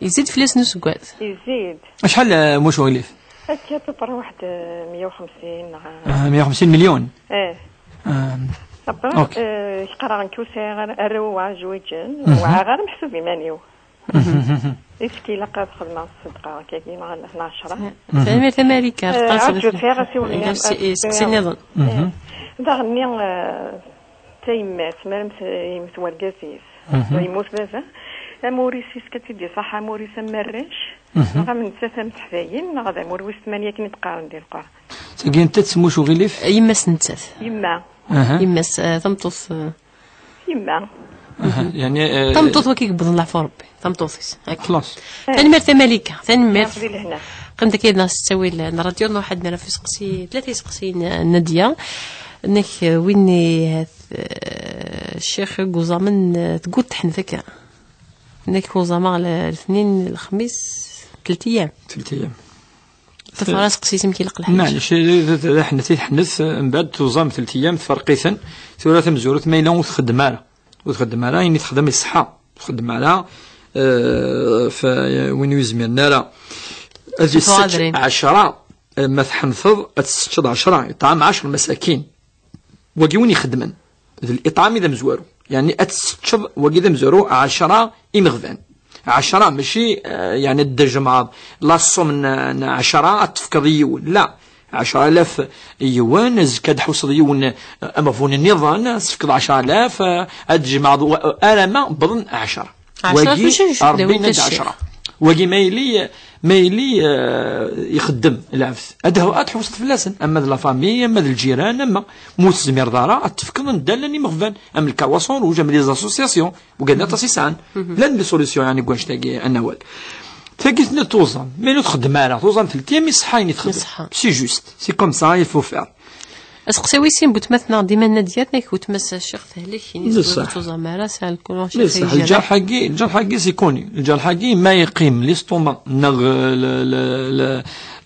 يزيد فلوس نسكوات يزيد شحال مش وليف هكا ببر واحد 150 150 مليون. اوكي يقرا نكوسي الروع جويجن وغير محسوب مانيو يسكي لقد خدمة الصدقة كاين على 12 فهمي ثمالك عرفتو فيها غسيولني سكسي نظن داغني تيمات مرمت يمت والقاسيس يموت بابا موريسيس كتدي صح موريس مرش نغا من 3 متحفاين نغا موريس 8 كي نتقارن ديال القرى تاكي انت تسمو شو غليف يما سنتات يما يما تمطوس يما يعني تمطوط وكي قبض الله في ربي تمطوطيس خلاص ثاني مرت مالكه ثاني مرت هنا قمت كي ناس تسوي الراديو واحد مره في سقسي 3 سقسين ناديه انك ويني الشيخ قوزامن تقول تحنفك انك قوزامه الاثنين الخميس 3 ايام تفرس قسيتم كي لق الحاج معليش حنا تيحنث من بعد توزام 3 ايام تفرقيثا ثلاثه مزورت ما الا وتخدم على يعني تخدم الصحه تخدم على وين يزمرنا لا اجي 10 ما تحنفض 10 طعام 10 مساكين وكي وين يخدمن الاطعام اذا مزوارو يعني اتستشض وكذا مزورو 10 يمغفان 10 ماشي يعني الدجمع لاصو من 10 تفكر يون لا 10,000 يوان زكاد حوصل يون اما فون النظام تفكر 10,000 الدجمع انا بظن 10 وكي 10 وكي مايلي يخدم العفث هذا تحوصل فلاسن اما لا فامي اما الجيران اما موت زمير دارا تفكر ندالني مغفان ام الكواسون وجا من لي زاسوسياسيون وقالنا تصيصان لان لي سوليسيون يعني كواش تلاقي النوال تلاقيتنا توزن مي تخدم على توزن 3 ايام يصحى تخدم سي جوست سي كوم سا يفو فير اسقسي ويسين بوتمثنا ديما نادياتنا كوتمس الشيخ تهلك توزن مع سال كل شيء بصح الجرح حقي سي كوني الجرح حقي ما يقيم ليستوما نغ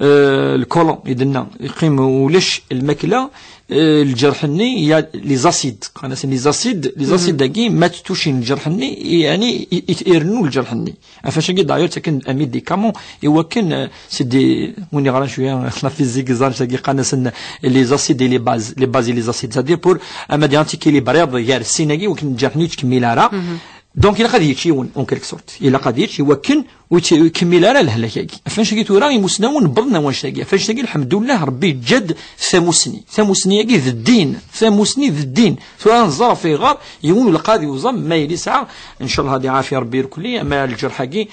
الكولون يدنا يقيم ولش الماكله الجرحني يا لي زاسيد انا سي لي زاسيد داكي ما تتوشين الجرحني يعني يرنوا الجرحني فاش كي داير تكن ميديكامون ايوا كان سي دي وني غرا شويه لا فيزيك زال تاكي قناس لي زاسيد لي باز لي زاسيد سادير بور اما دي انتي كيليبريض يار السيناكي ولكن الجرحني تكمل راه دونك الا غادي يجي اون كيلك سورت الا غادي يجي وكن ويكمل على الهلاكي فاش كي تورا يمسناون بضنا واش تاكي فاش تاكي الحمد لله ربي جد ثموسني كي ذا الدين ثموسني ذا الدين سواء نزار في غار يون القاضي وزم ما يلي ساعه ان شاء الله هذه عافيه ربي الكليه ما الجرح كي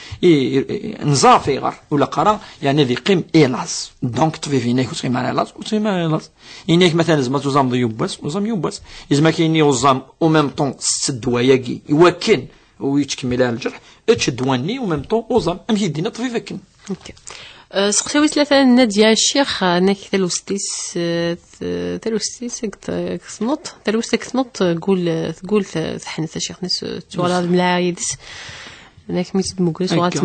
نزار في غار ولا قرا يعني ذي قيم ايلاز دونك تفي فينك وتسمع مع لاز وتسمع ايلاز انك مثلا زعما توزام يوباس يوباس زعما كاين يوزام او ميم طون الدواياكي يوكن ويتكمل على الجرح اتشدواني وميم طون وزام امشي دينا طفي فكن اوكي سقساوي ثلاثه ناديه الشيخ انك تلوستيس كسنط تقول تحنث الشيخ ناس تولا الملاعيدس انك ميت مقرس وغات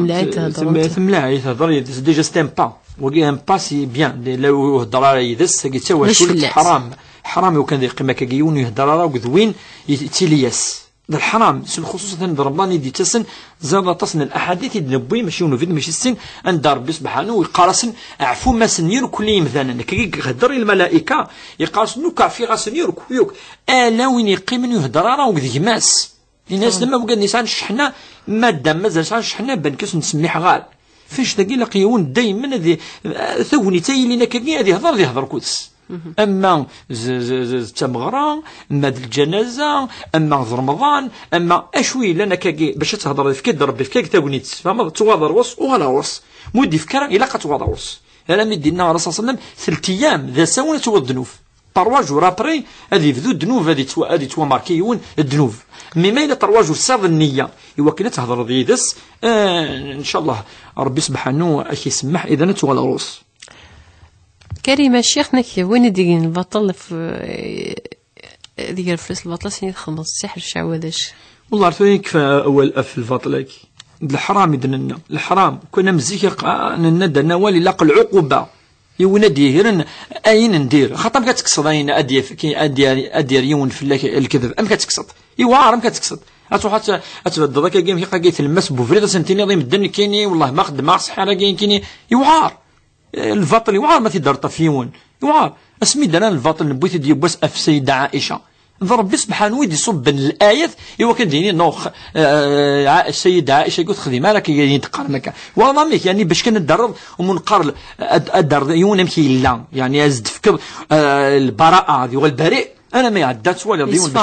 ملاعي تهضر يدس ديجا ستيم با وكي ان باسي بيان لو هضر يدس كي تسوى شو حرام وكان قيمه كيون يهضر راه وكذوين تيلياس الحرام خصوصا رمضان يدي تسن زاد تصن الاحاديث النبوي ماشي ونفيد ماشي السن ان ربي سبحانه ويقارسن عفو ما سنير كل مثلا كي يهضر الملائكه يقارسن نوكا في غاسنير كويوك الا وين يقيم يهضر راه وكذماس الناس لما بقى نسان شحنا ماده مازال شحنا بنكس نسميح غال فاش تلاقي لقيون دائما هذه ثوني تاي لينا كي هذه يهضر كوتس اما التمغره، اما الجنازه، اما رمضان، اما اشوي لنا كاكي باش تهضر في كيد ربي في كاك تاونيت فما توضر وص ولا وص مودي فكره الا قتوضر وص انا مدينا الرسول صلى الله عليه وسلم 3 ايام ذا ساونه تو الذنوب 3 جور ابري هذه يبدو الذنوب هذه توا ماركيون الذنوب مي ما الا 3 جور صاد النيه ايوا كنا تهضر ديدس ان شاء الله ربي سبحانه اش يسمح اذا نتو ولا وص كريم الشيخ نكي وين ديين البطل في ديك الفلوس البطل سنين خمس السحر الشعوذش والله عرفتي كيف اول في البطل الحرام يدنا الحرام كنا مزيك ندنا ولي لاق العقوبه يونادي هرن اين ندير خاطر كتقصد اين ادير يون في الكذب ام كتقصد يوار ام كتقصد اتروح اتبدل ذاك كيم كي تلمس بوفريده سنتيني ضي مدني كيني والله ما خدم ما صحه كيني يوار الفاطل يوعر ما تيدار طفيون يوعر اسمي دانا الفاطل نبويت دي بس اف سيدة عائشة ضرب سبحانه ويدي صب الآيات إيوا كان ديني نوخ السيدة عائشة قلت خذي مالك يتقارنك والله ميك يعني باش كان الدرب ومنقر الدر يون يمشي لا يعني ازد فكر البراءة هذه والبريء انا ما عدات ولا ديون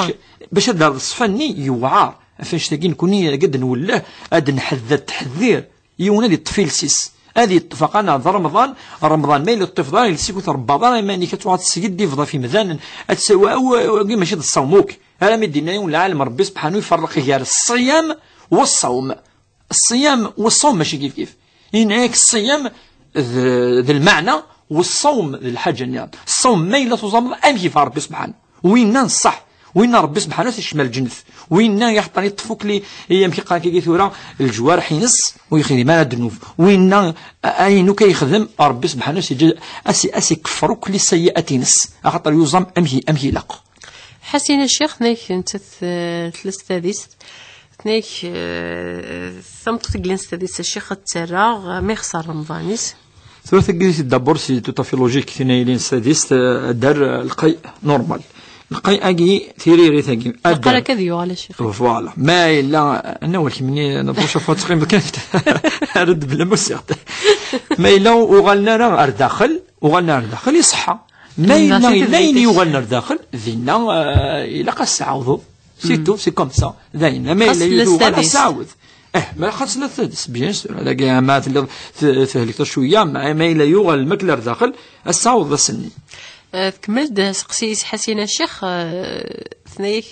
باش الدر الصفني يوعر فاش تلاقي نكوني قد نولاه اد نحذر التحذير يونادي الطفيل سيس هذه اتفقنا رمضان ما يلي الطفل يلسيكو رمضان ما انك توعد السيد يفضى في ميزان اتسوى ماشي تصوموك هذا مدينا يوم العالم ربي سبحانه يفرق غير الصيام والصوم الصيام والصوم ماشي كيف هناك الصيام ذا المعنى والصوم ذا الحاجه الصوم ما الا تصوم امشي في ربي سبحانه وين الصح وين ربي سبحانه يشمل الجنف وين يحطني يطفوك لي يمكن قال كي ثوره الجوارح ينس ويخدم ما الذنوب وين اينو كيخدم ربي سبحانه اسي كفروك لي سيئات ينس خاطر يوزم امشي لاق حسين الشيخ نيك انت ثلاث ثالث نيك ثمت جلنس ثالث الشيخ تسرع ما يخسر رمضانيس ثلاث جلنس دابور سي توتافيلوجيك ثنايلين سادس دار القي نورمال القي اجي ثيريري ثاقي قال كذيو على الشيخ فوالا ما الا انا ولكن مني نبروش فوت تقيم كانت رد بلا موسيقى ما الا وغلنا راه داخل يصحى ما الا يغلنا داخل ذينا الا قاس عاوضو سيتو سي كوم سا ذاين ما الا يغلنا ساعود ما خاص لا السادس بيان سور هذا كاع ما تهلك شويه ما الا يغل المكلر داخل الساعود السني كملت سقسي حسين الشيخ ثنيك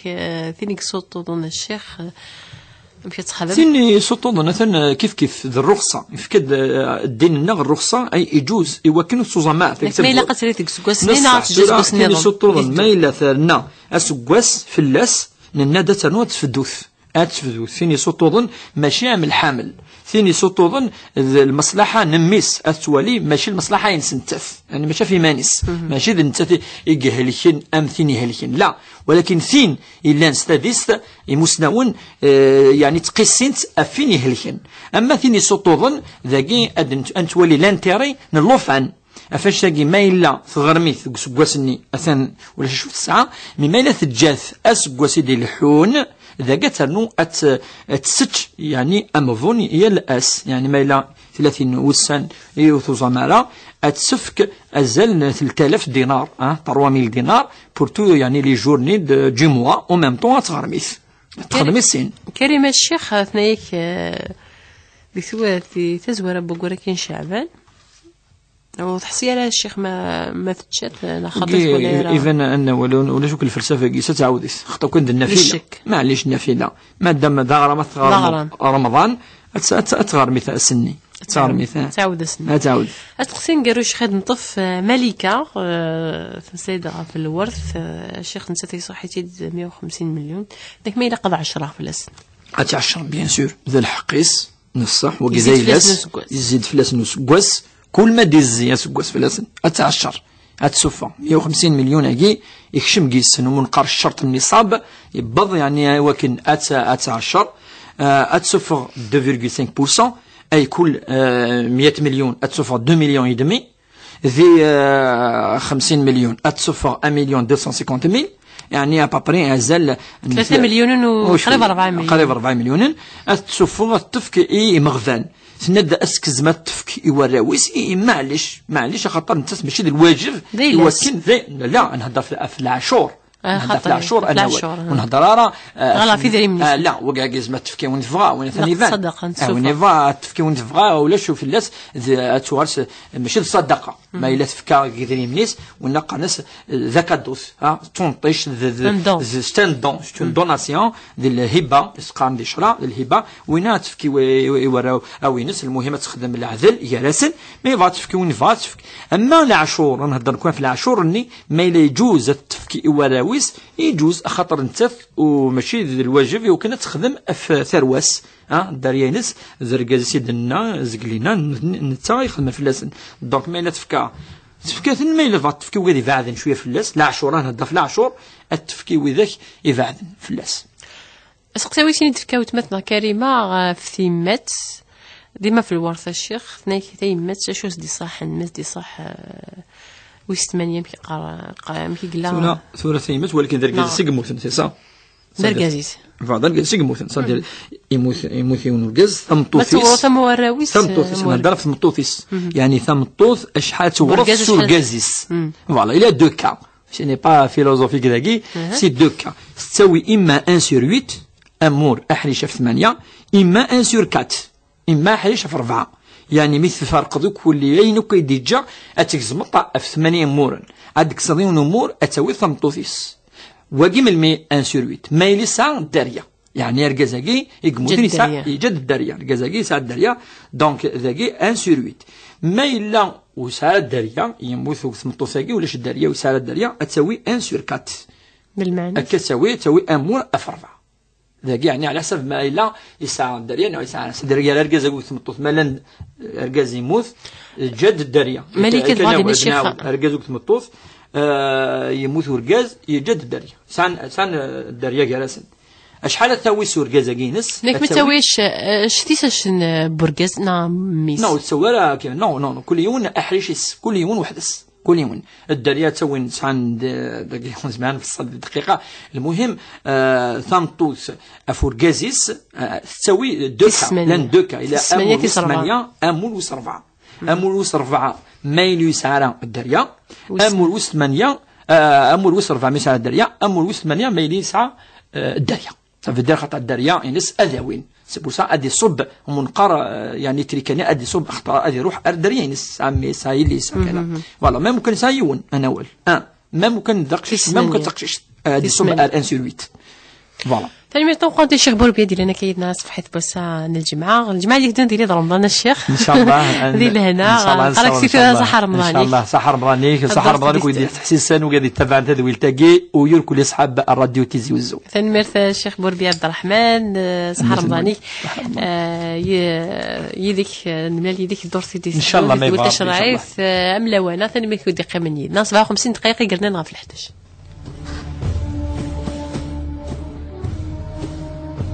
ثينيك صوتو دون الشيخ مشي تخدم ثيني صوتو دون كيف ذا الرخصه يفكد الدين النغ الرخصه اي يجوز يوكلوا الصوزماء ما الا قتلتك سكواس نينا عرفت جوز ثيني صوتو ما الا ثنا اسكواس فلاس ننادى تنوت في الدوث اتفذو ثيني صوتوظن ماشي عامل حامل ثيني صوتوظن المصلحة نميس أتوالي ماشي المصلحة ينسنتف يعني ماشي في مانس ماشي ذا نتاثي يقهلكين أم ثيني هلكين لا ولكن ثين إلا نستديست يمسنون يعني تقسنت أفيني هلكين أما ثيني صوتوظن ذاكي أنتوالي لانتيري نلوف عن أفاش تاقي ما إلا تغرميث سكواسني أثان ولا شوف الساعة ما إلا تجاث أسكواسي ديال الحون إذا قلت أنه أتسج يعني أمظن هي الأس يعني ما إلا 30 وسان يوثو مالا أتسفك أزل 3000 دينار 3000 دينار بورتو يعني لي جورني دو موا أو ميم طون تغرميث كريم الشيخ ثنايك بثوة تزور بقوركين شعبان وتحصي على الشيخ ما فتشات لا خطيت ولا اذن ان ولا شوك الفلسفه كي ستعاود خطا كون النافله معليش النافله ما دام دغرمت رمضان اتغار مثال السني اتغار مثال تعاود السني تعاود اتقسين قالوش خد نطف ملكه سيده في الورث الشيخ نسيتي صحيتي 150 مليون داك ما يلا قضى 10 فلاس 10 بيان سور ذا الحقيس نصح وكزايلاس يزيد فلاس نسكواس كل ما ديزي يسقس فلاسن أتعشر أتسفى 150 مليون أجي يكشم جيسن ومنقر الشرط النصاب يبض يعني ولكن أتعشر أتسفى 2.5% أي كل 100 مليون أتسفى 2 مليون يدمي ذي 50 مليون أتسفى 1,250,000 يعني أبابري أزال 3 مليون وقريب 4 مليون قريب 4 مليون أتسفى التفك إي مغفان تنادى اسكزمات تفك يوراويس معليش خاطر انت ماشي الواجب يوكن لا نهضر في العاشور نهضر في العاشور انا ونهضر راه غلا في دري مني لا وكاع كازما تفكي ونفغا وين ثاني فان صدقه نشوف ونفغا تفكي ونفغا ولا شوف الناس توارس ماشي الصدقه ما الا تفكا كدري منيس ونلقى ناس ذاك الدوس تونطيش ستاند دوناسيون ديال الهبه اسقام دي شرا الهبه وين تفكي ويوراو او ينس المهم تخدم العدل يراسل ما يبغى تفكي ونفغا تفكي اما العاشور نهضر كون في العاشور اني ما الا يجوز تفكي وراوي يجوز خاطر انت وماشي الواجب وكنا تخدم في ثرواس الدريانس زرقاز سيدنا زقلينا نتا يخدم في اللسن دونك ما الا تفكا ما الا تفكي وغادي يبعدن شويه في اللاس العاشور نهضر في العاشور التفكي وذاك يبعدن في اللاس سقساويتيني تفكاو تمتنا كريمه في ثيمات ديما في الورثه الشيخ ثنايك ثيمات شوز دي صح الناس دي صح ويستمانيا مكي قرا مكي قلا ثورة ثيمات ولكن دركاز سيغموثن سي صا دركازيس دركاز سيغموثن صدير يموث ونركاز ثمطوثيس ما ثم وراويس ثمطوثيس نهضر في ثمطوثيس يعني ثمطوث اشحال تورث سورغازيس فوالا الى دو كا سي ني با فيلوزوفيك داكي سي دو كا تساوي اما 1 sur 8 امور احريشه في 8 اما 1 sur 4 اما احريشه في 4 يعني مثل فرق ذوك واللي عينك يديجا اتكزمط في 8 مورن عندك صديون امور اتساوي ثمطوثيس وقيم المي 1 sur 8 ما يلي ساعه الداريه يعني ركازاكي يقمودني ساعه يجد الداريه ركازاكي ساعه الداريه دونك ذاكي 1 sur 8 ما الا وساعه الداريه يموت ثمطوثاكي ولاش الداريه وساعه الداريه اتساوي 1 sur 4 بالمعنى تساوي 1 مور في 4 ذاك يعني على حسب ما إلا يسعى الدريا نوع يسعى الدريا رجز يقول ثمطوث مالن رجز يموت جد الدريا ملك غادي الشيخ رجز يقول ثمطوث يموت ورجز يجد الدريا سان الدريا جالسن اشحال تساوي سور جازاكينس نك ما تساويش شتيساش برجز ميس نو تسوى كيما نو كل يوم احريش كل يوم وحدس كل يوم الدريا تسوي نسعان دقيقة زمان في الصد دقيقة المهم ثمطوث أفورجازيس تسوي دوكا لان دوكا إلى أمول وس 4 أمول وس 4 مايل يسعى الدريا أمول وس 8 أمول وس 4 ما يسعى الدريا أمول وس 8 مايل يسعى الدريا في الدار خطأ الدريا ينس أذاوين سبوسا أدي صب منقر يعني تريكاني أدي صب أخطاء أدي روح أردريا ينس عمي سايلي سكلا والله ما ممكن سايون أنا أول ما ممكن دقش ما ممكن تقشش أدي صب الآن sur 8 فوالا ثاني ميطون قلت الشيخ بوربيا ديال انا كايدنا صفحه بوسا الجمعه اللي كدا ندير رمضان الشيخ ان شاء الله ندير لهنا قالك سيتو صحه رمضاني ان شاء الله صحه رمضاني صحه رمضاني ويدي تحسيسان وقاعد يتبع تدويل تاقي ويور كل اصحاب الراديو تيزي وزو ثاني ميرث الشيخ بوربيا عبد الرحمن صحه رمضاني يديك نملي يديك الدور سيدي ان شاء الله ما يبغى تشرعيف املاوانا ثاني ما يكون دقيقه مني 57 دقيقه قرنا في 11